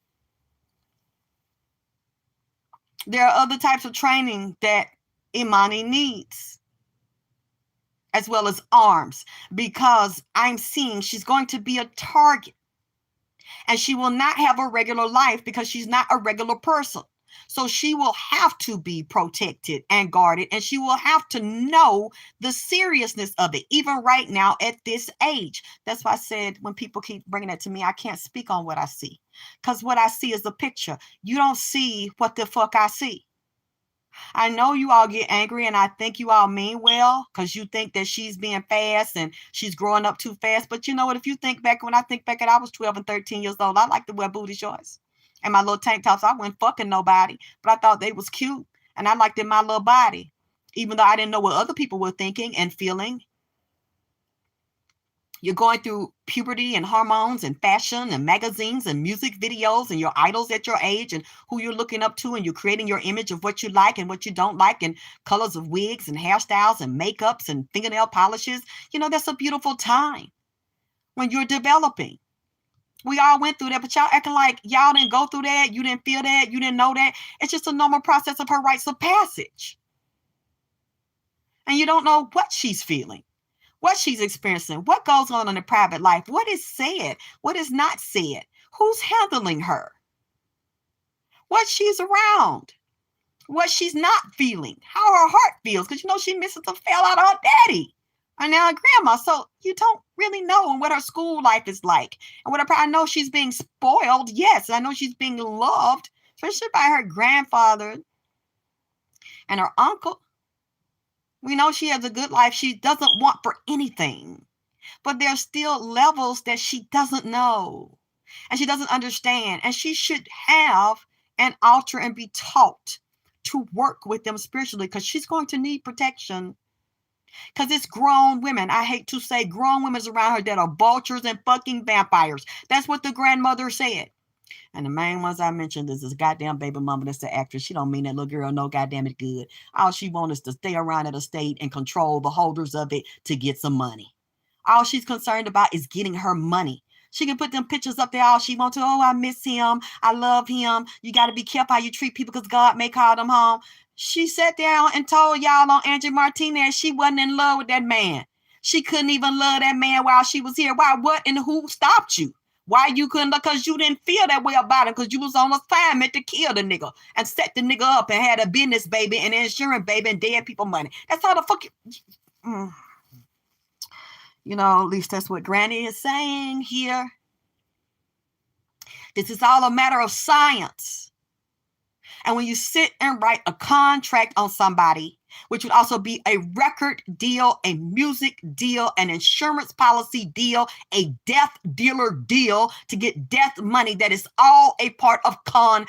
There are other types of training that Imani needs, as well as arms, because I'm seeing she's going to be a target. And she will not have a regular life because she's not a regular person. So she will have to be protected and guarded, and she will have to know the seriousness of it, even right now at this age. That's why I said when people keep bringing that to me, I can't speak on what I see, because what I see is a picture. You don't see what the fuck I see. I know you all get angry, and I think you all mean well because you think that she's being fast and she's growing up too fast. But you know what? If you think back, when I think back, I was 12 and 13 years old. I like to wear booty shorts and my little tank tops. I wasn't fucking nobody, but I thought they was cute, and I liked in my little body, even though I didn't know what other people were thinking and feeling. You're going through puberty and hormones and fashion and magazines and music videos and your idols at your age and who you're looking up to, and you're creating your image of what you like and what you don't like, and colors of wigs and hairstyles and makeups and fingernail polishes. You know, that's a beautiful time when you're developing. We all went through that, but y'all acting like y'all didn't go through that. You didn't feel that. You didn't know that. It's just a normal process of her rites of passage. And you don't know what she's feeling, what she's experiencing, what goes on in her private life, what is said, what is not said, who's handling her, what she's around, what she's not feeling, how her heart feels, because you know she misses the fell out of her daddy and now her grandma. So you don't really know what her school life is like. And what I know she's being spoiled. Yes, I know she's being loved, especially by her grandfather and her uncle. We know she has a good life. She doesn't want for anything. But there's still levels that she doesn't know and she doesn't understand. And she should have an altar and be taught to work with them spiritually, because she's going to need protection. Because it's grown women. I hate to say grown women around her that are vultures and fucking vampires. That's what the grandmother said. And the main ones I mentioned is this goddamn baby mama that's the actress. She don't mean that little girl no goddamn it good. All she wants is to stay around at a estate and control the holders of it to get some money. All she's concerned about is getting her money. She can put them pictures up there all she wants to. Oh, I miss him. I love him. You got to be careful how you treat people because God may call them home. She sat down and told y'all on Angie Martinez she wasn't in love with that man. She couldn't even love that man while she was here. Why? What and who stopped you? Why you couldn't? Because you didn't feel that way about him, because you was on assignment to kill the nigga and set the nigga up and had a business baby and an insurance baby and dead people money. That's how the fuck you... You know, at least that's what Granny is saying here. This is all a matter of science. And when you sit and write a contract on somebody, which would also be a record deal, a music deal, an insurance policy deal, a death dealer deal to get death money, that is all a part of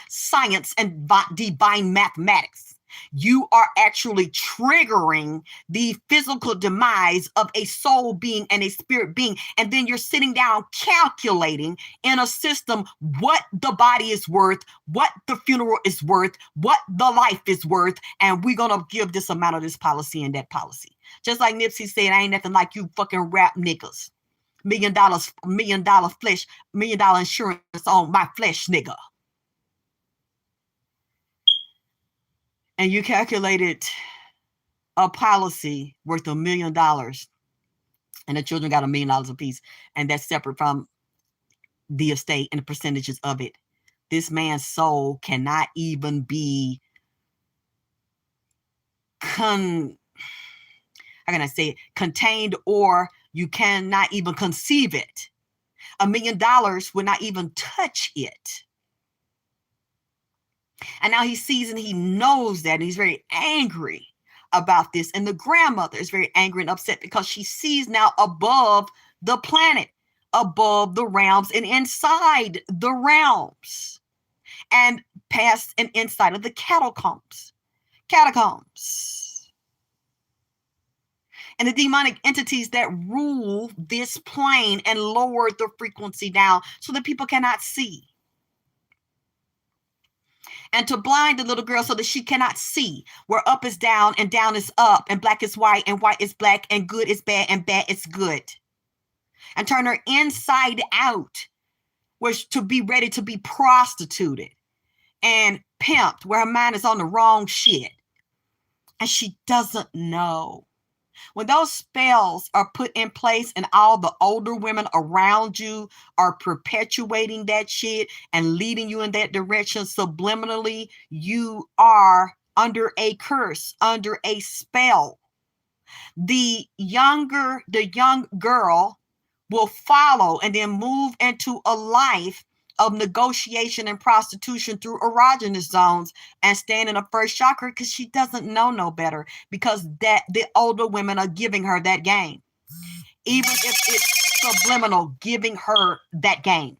science and divine mathematics. You are actually triggering the physical demise of a soul being and a spirit being. And then you're sitting down calculating in a system what the body is worth, what the funeral is worth, what the life is worth. And we're going to give this amount of this policy and that policy. Just like Nipsey said, I ain't nothing like you fucking rap niggas. $1 million flesh, $1 million insurance on my flesh, nigga. And you calculated a policy worth $1 million, and the children got $1 million apiece, and that's separate from the estate and the percentages of it. This man's soul cannot even be how can I say it? Contained, or you cannot even conceive it. $1 million would not even touch it. And now he sees and he knows that, and he's very angry about this. And the grandmother is very angry and upset because she sees now above the planet, above the realms and inside the realms, and past and inside of the catacombs. and the demonic entities that rule this plane and lower the frequency down so that people cannot see. And to blind the little girl so that she cannot see where up is down and down is up and black is white and white is black and good is bad and bad is good. And turn her inside out, where to be ready to be prostituted and pimped, where her mind is on the wrong shit. And she doesn't know. When those spells are put in place and all the older women around you are perpetuating that shit and leading you in that direction subliminally, you are under a curse, under a spell. The young girl will follow and then move into a life of negotiation and prostitution through erogenous zones and stand in a first chakra because she doesn't know no better, because that the older women are giving her that game, even if it's subliminal, giving her that game.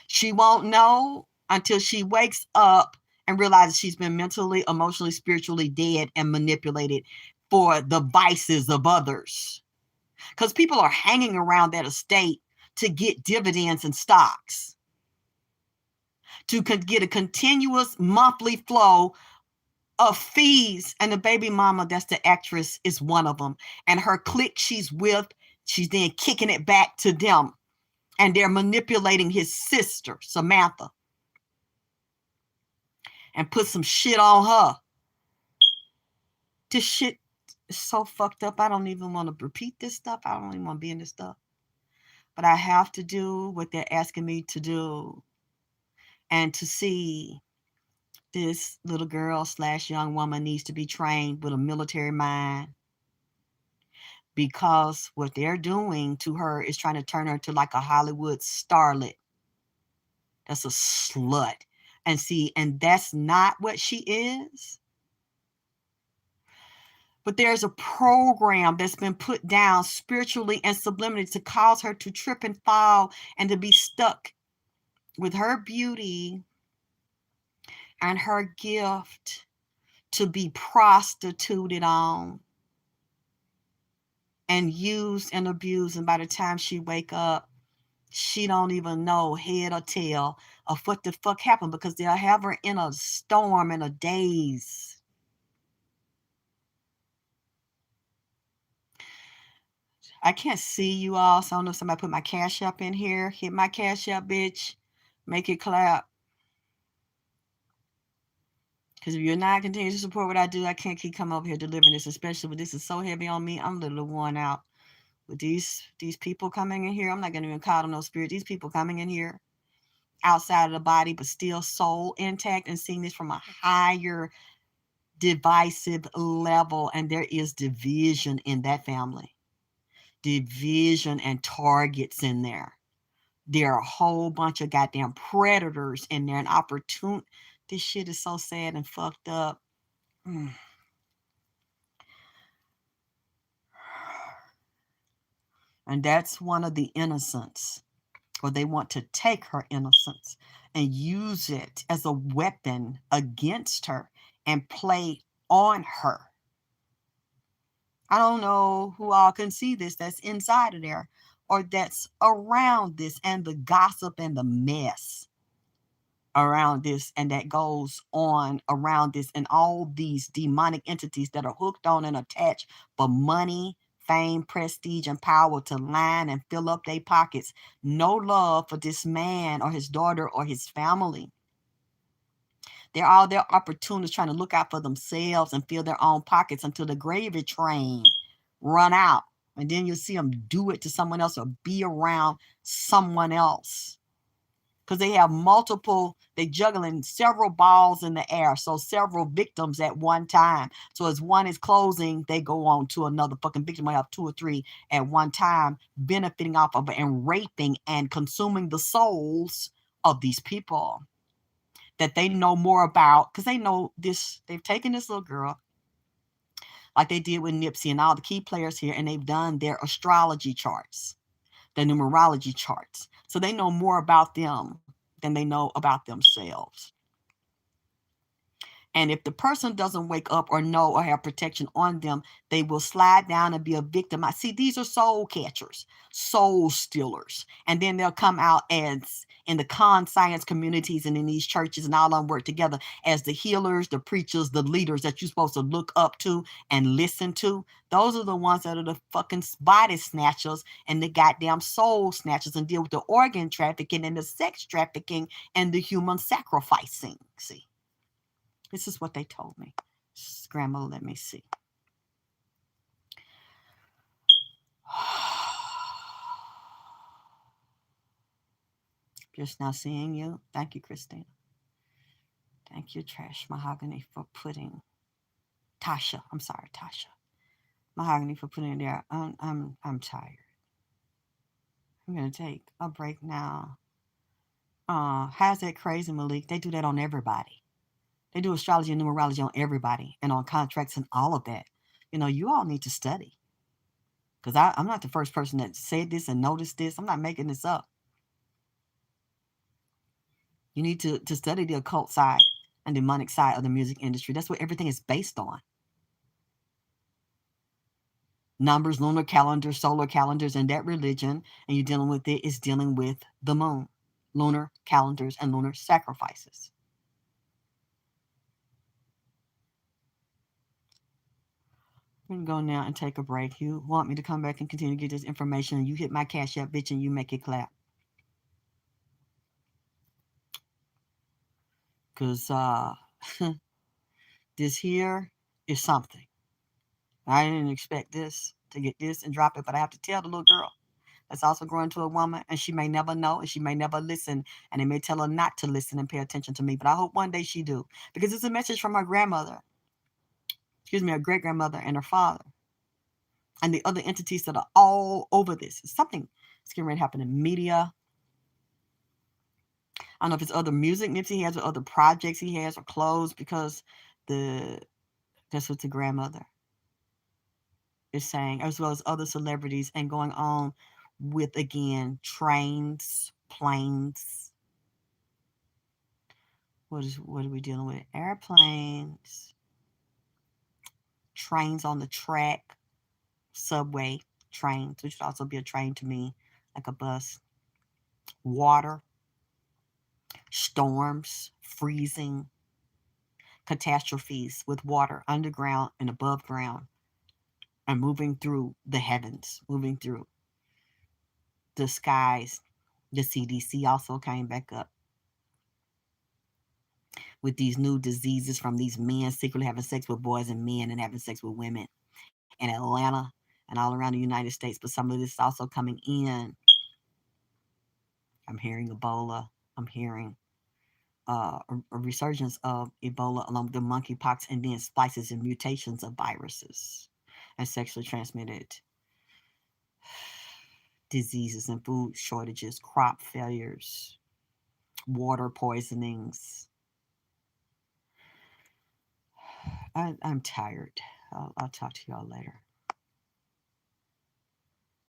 She won't know until she wakes up and realizes she's been mentally, emotionally, spiritually dead and manipulated for the vices of others. Because people are hanging around that estate to get dividends and stocks, to get a continuous monthly flow of fees. And the baby mama, that's the actress, is one of them. And her clique she's with, she's then kicking it back to them. And they're manipulating his sister, Samantha, and put some shit on her. This shit is so fucked up. I don't even want to repeat this stuff. I don't even want to be in this stuff. But I have to do what they're asking me to do. And to see this little girl / young woman needs to be trained with a military mind, because what they're doing to her is trying to turn her to like a Hollywood starlet. That's a slut. And see, and that's not what she is. But there's a program that's been put down spiritually and subliminally to cause her to trip and fall and to be stuck with her beauty and her gift to be prostituted on and used and abused. And by the time she wake up, she don't even know head or tail of what the fuck happened, because they'll have her in a storm, in a daze. I can't see you all, so I don't know if somebody put my Cash App in here. Hit my Cash App, bitch. Make it clap. Because if you're not continuing to support what I do, I can't keep coming over here delivering this, especially when this is so heavy on me. I'm a little worn out. With these people coming in here, I'm not going to even call them no spirit. These people coming in here outside of the body, but still soul intact, and seeing this from a higher divisive level. And there is division in that family. Division and targets in there. There are a whole bunch of goddamn predators in there and opportune. This shit is so sad and fucked up. And that's one of the innocents, or they want to take her innocence and use it as a weapon against her and play on her. I don't know who all can see this that's inside of there or that's around this, and the gossip and the mess around this and that goes on around this, and all these demonic entities that are hooked on and attached for money, fame, prestige, and power to line and fill up their pockets. No love for this man or his daughter or his family. They're all their opportunists trying to look out for themselves and fill their own pockets until the gravy train run out. And then you'll see them do it to someone else or be around someone else. Because they have multiple, they juggling several balls in the air. So several victims at one time. So as one is closing, they go on to another fucking victim. I have 2 or 3 at one time, benefiting off of it and raping and consuming the souls of these people that they know more about. Because they know this, they've taken this little girl like they did with Nipsey and all the key players here, and they've done their astrology charts, the numerology charts. So they know more about them than they know about themselves. And if the person doesn't wake up or know or have protection on them, they will slide down and be a victim. I see these are soul catchers, soul stealers. And then they'll come out as in the con science communities and in these churches and all of them work together as the healers, the preachers, the leaders that you're supposed to look up to and listen to. Those are the ones that are the fucking body snatchers and the goddamn soul snatchers and deal with the organ trafficking and the sex trafficking and the human sacrificing. See? This is what they told me. Grandma, let me see. Just now seeing you. Thank you, Christina. Thank you, Trash Mahogany, for putting Tasha. I'm sorry, Tasha. Mahogany for putting it there. I'm tired. I'm gonna take a break now. How's that crazy, Malik? They do that on everybody. They do astrology and numerology on everybody and on contracts and all of that. You know, you all need to study. Because I'm not the first person that said this and noticed this. I'm not making this up. You need to study the occult side and demonic side of the music industry. That's what everything is based on. Numbers, lunar calendars, solar calendars, and that religion, and you're dealing with it, is dealing with the moon, lunar calendars, and lunar sacrifices. I'm going to go now and take a break. You want me to come back and continue to get this information, you hit my Cash App, bitch, and you make it clap. Because this here is something. I didn't expect this, to get this and drop it, but I have to tell the little girl that's also growing to a woman, and she may never know, and she may never listen, and they may tell her not to listen and pay attention to me, but I hope one day she do, because it's a message from her grandmother, her great-grandmother and her father, and the other entities that are all over this. It's something that's getting ready to happen in media. I don't know if it's other music Nipsey has or other projects he has or clothes, because that's what the grandmother is saying, as well as other celebrities, and going on with, again, trains, planes. What are we dealing with? Airplanes, trains on the track, subway, trains, which would also be a train to me, like a bus. Water, storms, freezing, catastrophes with water underground and above ground, and moving through the heavens, moving through the skies. The CDC also came back up with these new diseases from these men secretly having sex with boys and men and having sex with women in Atlanta and all around the United States. But some of this is also coming in. I'm hearing Ebola. I'm hearing a resurgence of Ebola along with the monkeypox, and then splices and mutations of viruses and sexually transmitted diseases and food shortages, crop failures, water poisonings. I'm tired. I'll talk to y'all later.